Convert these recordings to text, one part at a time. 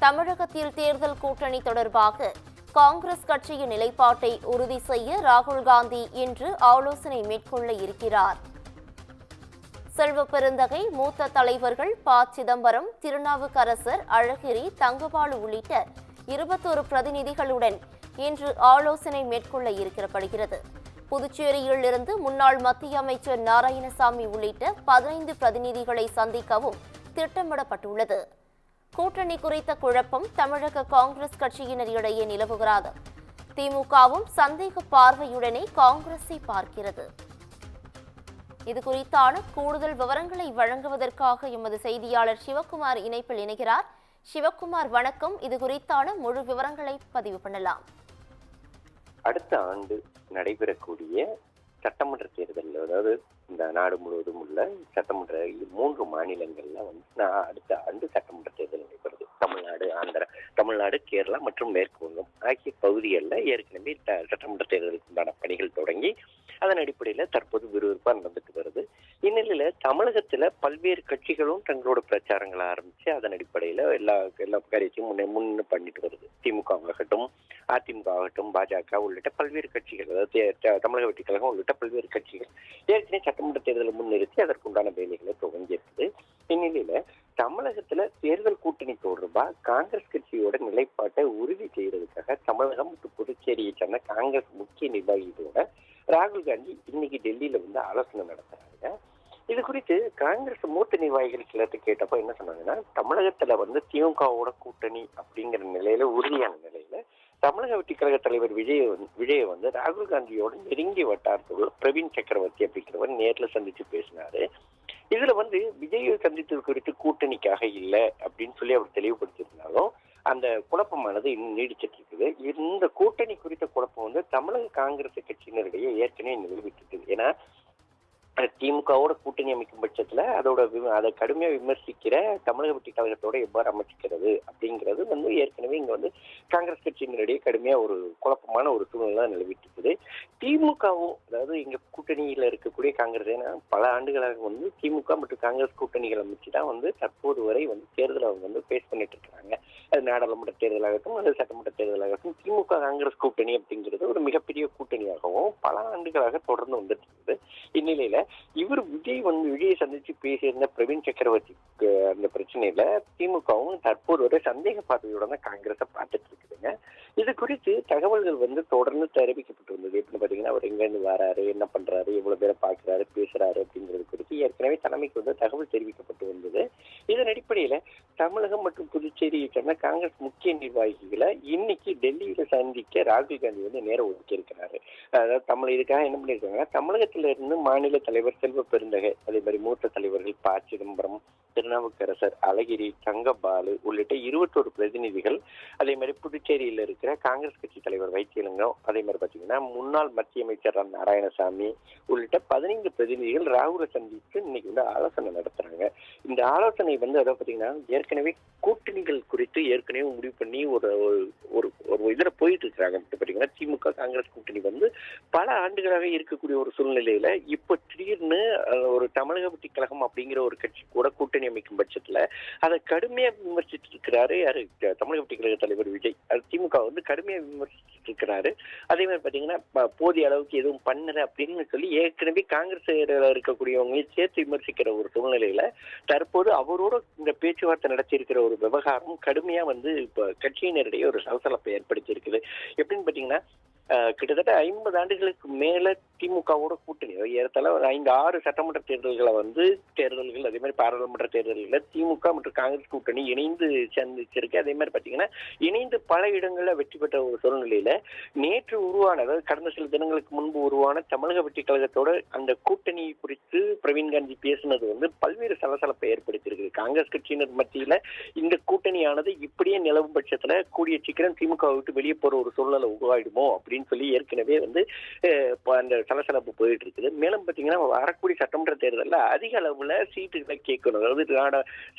தமிழகத்தில் தேர்தல் கூட்டணி தொடர்பாக காங்கிரஸ் கட்சியின் நிலைப்பாட்டை உறுதி செய்ய ராகுல் காந்தி இன்று ஆலோசனை மேற்கொள்ள இருக்கிறார். செல்வ பெருந்தகை, மூத்த தலைவர்கள் ப. சிதம்பரம், திருநாவுக்கரசர், அழகிரி, தங்கபாலு உள்ளிட்ட 21 பிரதிநிதிகளுடன் இன்று ஆலோசனை மேற்கொள்ள இருக்கப்படுகிறது. புதுச்சேரியில் இருந்து முன்னாள் மத்திய அமைச்சர் நாராயணசாமி உள்ளிட்ட 15 பிரதிநிதிகளை சந்திக்கவும் திட்டமிடப்பட்டுள்ளது. கூட்டணி குறித்த குழப்பம் தமிழக காங்கிரஸ் கட்சியினர் இடையே நிலவுகிறது. திமுகவும் சந்தேக பார்வையுடனே காங்கிரஸை பார்க்கிறது. இது குறித்தான கூடுதல் விவரங்களை வழங்குவதற்காக எமது செய்தியாளர் சிவக்குமார் இணைப்பில் இணைகிறார். சிவக்குமார், வணக்கம். இது குறித்தான முழு விவரங்களை பதிவு பண்ணலாம். அடுத்த ஆண்டு நடைபெறக்கூடிய சட்டமன்ற தேர்தல், அதாவது இந்த நாடு முழுவதும் உள்ள சட்டமன்ற 3 மாநிலங்கள்ல அடுத்த ஆண்டு சட்டமன்ற தேர்தல் நடைபெறுது. தமிழ்நாடு, ஆந்திரா, தமிழ்நாடு, கேரளா மற்றும் மேற்கு வங்கம் ஆகிய பகுதிகளில் ஏற்கனவே சட்டமன்ற தேர்தலுக்கு உண்டான பணிகள் தொடங்கி அதன் அடிப்படையில் தற்போது விறுவிறுப்பாக நடந்துட்டு வருது. இந்நிலையில தமிழகத்துல பல்வேறு கட்சிகளும் தங்களோட பிரச்சாரங்களை ஆரம்பிச்சு அதன் அடிப்படையில எல்லா காரியத்தையும் முன்ன பண்ணிட்டு வருது. திமுக ஆகட்டும், அதிமுக ஆகட்டும், பாஜக உள்ளிட்ட பல்வேறு கட்சிகள், அதாவது தமிழக வெற்றி கழகம் உள்ளிட்ட பல்வேறு கட்சிகள் ஏற்கனவே சட்டமன்ற தேர்தலை முன்னிறுத்தி அதற்குண்டான வேலைகளை துவங்கி இருக்குது. இந்நிலையில தமிழகத்துல தேர்தல் கூட்டணி தொடர்பா காங்கிரஸ் கட்சியோட நிலைப்பாட்டை உறுதி செய்யறதுக்காக தமிழகம் மற்றும் புதுச்சேரியை சேர்ந்த காங்கிரஸ் முக்கிய நிர்வாகிகளோட ராகுல் காந்தி இன்னைக்கு டெல்லியில ஆலோசனை நடத்துறாங்க. இது குறித்து காங்கிரஸ் மூத்த நிர்வாகிகள் சிலர்த்து கேட்டப்போ என்ன சொன்னாங்கன்னா, தமிழகத்துல திமுகவோட கூட்டணி அப்படிங்கிற நிலையில, உறுதியான நிலையில தமிழக வெற்றி கழக தலைவர் விஜய் ராகுல் காந்தியோட நெருங்கிய வட்டாரத்தோடு பிரவீன் சக்கரவர்த்தி அப்படிங்கிறவர் நேர்ல சந்திச்சு பேசினாரு. இதுல விஜயை சந்தித்தது குறித்து கூட்டணிக்காக இல்லை அப்படின்னு சொல்லி அவர் தெளிவுபடுத்தியிருந்தாலும் அந்த குழப்பமானது இன்னும் நீடிச்சிட்டு இருக்குது. இந்த கூட்டணி குறித்த குழப்பம் தமிழக காங்கிரஸ் கட்சியினரிடையே ஏற்கனவே நிலவிட்டு. ஏன்னா திமுகவோட கூட்டணி அமைக்கும் பட்சத்துல அதை கடுமையா விமர்சிக்கிற தமிழக வெற்றி கழகத்தோட எவ்வாறு அமைச்சிக்கிறது அப்படிங்கிறது ஏற்கனவே இங்க காங்கிரஸ் கட்சியினரிடையே கடுமையா ஒரு குழப்பமான ஒரு சூழ்நிலை நிலவிட்டு இருக்குது. திமுகவும், அதாவது இங்க கூட்டணியில இருக்கக்கூடிய காங்கிரஸ், ஏன்னா பல ஆண்டுகளாக திமுக மற்றும் காங்கிரஸ் கூட்டணிகள் அமைச்சுதான் தற்போது வரை தேர்தலை அவங்க பேஸ் பண்ணிட்டு இருக்காங்க. அது நாடாளுமன்ற தேர்தலாகட்டும் அல்லது சட்டமன்ற தேர்தலாகட்டும், திமுக காங்கிரஸ் கூட்டணி அப்படிங்கிறது ஒரு மிகப்பெரிய கூட்டணியாகவும் பல ஆண்டுகளாக தொடர்ந்து வந்துட்டு இருக்குது. இந்நிலையில விஜயை சந்திச்சு பேசியிருந்த பிரவீன் சக்கரவர்த்தி அந்த பிரச்சனையில திமுகவும் தற்போது வரை சந்தேக பார்வையோட காங்கிரஸை பார்த்துட்டு இருக்குதுங்க. இது குறித்து தகவல்கள் தொடர்ந்து தெரிவிக்கப்பட்டு வந்தது. எப்படின்னு பாத்தீங்கன்னா, அவர் எங்க இருந்து வராரு, என்ன பண்றாரு, எவ்வளவு பேரை பாக்குறாரு, பேசுறாரு அப்படிங்கிறது குறித்து ஏற்கனவே தலைமைக்கு தகவல் தெரிவிக்கப்பட்டு வந்தது. இதன் அடிப்படையில தமிழகம் மற்றும் புதுச்சேரியை சேர்ந்த காங்கிரஸ் முக்கிய நிர்வாகிகளை இன்னைக்கு டெல்லியில சந்திக்க ராகுல் காந்தி நேரம் ஒதுக்கி இருக்கிறாரு. அதாவது இதுக்காக என்ன பண்ணிருக்காங்கன்னா, தமிழகத்தில இருந்து மாநில தலைவர் செல்வ பெருந்தகை, அதே மாதிரி மூத்த தலைவர்கள் ப. சிதம்பரம், திருநாவுக்கரசர், அழகிரி, தங்கபாலு உள்ளிட்ட 21 பிரதிநிதிகள், அதே மாதிரி புதுச்சேரியில இருக்கிற காங்கிரஸ் கட்சி தலைவர் வைத்தியலிங்கம், அதே மாதிரி பாத்தீங்கன்னா முன்னாள் மத்திய அமைச்சர் நாராயணசாமி உள்ளிட்ட 15 பிரதிநிதிகள் ராகுலை சந்தித்து இன்னைக்கு ஆலோசனை நடத்துறாங்க. இந்த ஆலோசனை அதாவது பாத்தீங்கன்னா ஏற்கனவே கூட்டணிகள் குறித்து ஏற்கனவே முடிவு பண்ணி ஒரு இதுல போயிட்டு இருக்கிறாங்க. பாத்தீங்கன்னா திமுக காங்கிரஸ் கூட்டணி பல ஆண்டுகளாக இருக்கக்கூடிய ஒரு சூழ்நிலையில இப்ப திடீர்னு ஒரு தமிழக வெற்றி கழகம் அப்படிங்கிற ஒரு கட்சி கூட கூட்டணி அமைக்கும் பட்சத்துல அதை கடுமையா விமர்சிட்டு இருக்கிறாரு யாரு, தமிழக வெற்றி கழக தலைவர் விஜய். அது திமுக கடுமையா விமர்சிட்டு இருக்கிறாரு. அதே மாதிரி பாத்தீங்கன்னா போதிய அளவுக்கு எதுவும் பண்ணல அப்படின்னு சொல்லி ஏற்கனவே காங்கிரஸ் இருக்கக்கூடியவங்களையும் சேர்த்து விமர்சிக்கிற ஒரு சூழ்நிலையில தற்போது அவரோட இந்த பேச்சுவார்த்தை நடத்தி இருக்கிற ஒரு விவகாரம் கடுமையா இப்ப கட்சியினரிடையே ஒரு சலசலப்பை ஏற்படுத்தி இருக்குது. எப்படின்னு பாத்தீங்கன்னா, கிட்டத்தட்ட 50 ஆண்டுகளுக்கு மேல திமுகவோட கூட்டணி, ஏறத்தாழ 5-6 சட்டமன்ற தேர்தல்கள் அதே மாதிரி பாராளுமன்ற தேர்தல்கள்ல திமுக மற்றும் காங்கிரஸ் கூட்டணி இணைந்து சந்திச்சிருக்கு. அதே மாதிரி பாத்தீங்கன்னா இணைந்து பல இடங்கள்ல வெற்றி பெற்ற ஒரு சூழ்நிலையில நேற்று உருவான, அதாவது கடந்த சில தினங்களுக்கு முன்பு உருவான தமிழக வெற்றி கழகத்தோட அந்த கூட்டணி குறித்து பிரவீன் காந்தி பேசினது பல்வேறு சலசலப்பை ஏற்படுத்தியிருக்கு. காங்கிரஸ் கட்சியினர் மத்தியில இந்த கூட்டணியானது இப்படியே நிலவும் பட்சத்துல கூடிய சீக்கிரம் திமுக விட்டு வெளியே போற ஒரு சூழ்நிலை உருவாயிடுமோ அப்படின்னு அப்படின்னு சொல்லி ஏற்கனவே வந்து இப்போ அந்த சலசலப்பு போயிட்டு இருக்குது. மேலும் பார்த்தீங்கன்னா வரக்கூடிய சட்டமன்ற தேர்தலில் அதிக அளவில் சீட்டுகளை கேட்கணும். அதாவது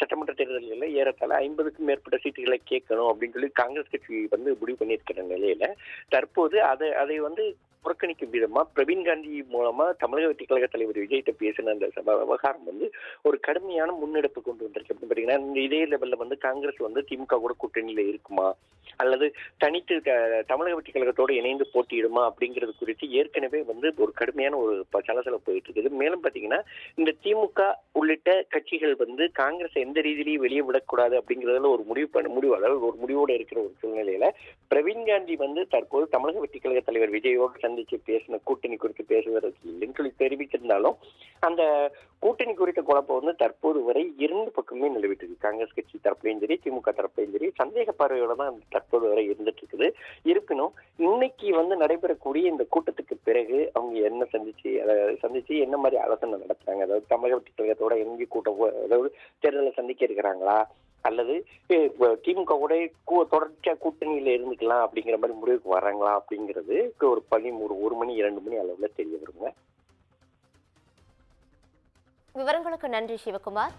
சட்டமன்ற தேர்தல்களில் ஏறத்தாழ 50க்கும் மேற்பட்ட சீட்டுகளை கேட்கணும் அப்படின்னு சொல்லி காங்கிரஸ் கட்சி வந்து முடிவு பண்ணியிருக்கிற நிலையில தற்போது அதை வந்து புறக்கணிக்கும் விதமா பிரவீன் காந்தி மூலமா தமிழக வெற்றி கழக தலைவர் விஜய்கிட்ட பேசின அந்த விவகாரம் வந்து ஒரு கடுமையான முன்னெடுப்பு கொண்டு வந்திருக்கு. அப்படின்னு பாத்தீங்கன்னா இதே லெவல்ல வந்து காங்கிரஸ் வந்து திமுக கூட கூட்டணியில இருக்குமா அல்லது தனித்து தமிழக வெற்றி கழகத்தோடு இணைந்து போட்டியிடுமா அப்படிங்கிறது குறித்து ஏற்கனவே வந்து ஒரு கடுமையான ஒரு சலசலப்பு போயிட்டு இருக்குது. மேலும் பாத்தீங்கன்னா இந்த திமுக உள்ளிட்ட கட்சிகள் வந்து காங்கிரஸ் எந்த ரீதியிலையும் வெளியே விடக்கூடாது அப்படிங்கிறதுல ஒரு முடிவு அதாவது ஒரு முடிவோடு இருக்கிற ஒரு சூழ்நிலையில பிரவீன் காந்தி வந்து தற்போது தமிழக வெற்றி கழக தலைவர் விஜயோடு சந்திச்சு பேசின கூட்டணி குறித்து பேசுவதற்கு இல்லைன்னு சொல்லி தெரிவித்திருந்தாலும் அந்த கூட்டணி குறித்த குழப்பம் வந்து தற்போது வரை இரண்டு பக்கமே நிலவிட்டு இருக்கு. காங்கிரஸ் கட்சி தரப்புலையும் சரி திமுக தரப்புலையும் சரி சந்தேக பார்வையோட தான் தற்போது வரை இருந்துட்டு இருக்குது. இருப்பினும் இன்னைக்கு வந்து நடைபெறக்கூடிய இந்த கூட்டத்துக்கு பிறகு அவங்க என்ன சந்திச்சு என்ன மாதிரி ஆலோசனை நடத்துறாங்க, அதாவது தமிழக வெற்றி கழகத்தோட எங்கே கூட்டம் அதாவது தேர்தலை சந்திக்க இருக்கிறாங்களா அல்லது திமுக கூட தொடர்ச்சியா கூட்டணியில இருந்துக்கலாம் அப்படிங்கிற மாதிரி முடிவுக்கு வர்றாங்களா அப்படிங்கிறது ஒரு 1 மணி 2 மணி அளவுல தெரிய வருங்க. விவரங்களுக்கு நன்றி சிவகுமார்.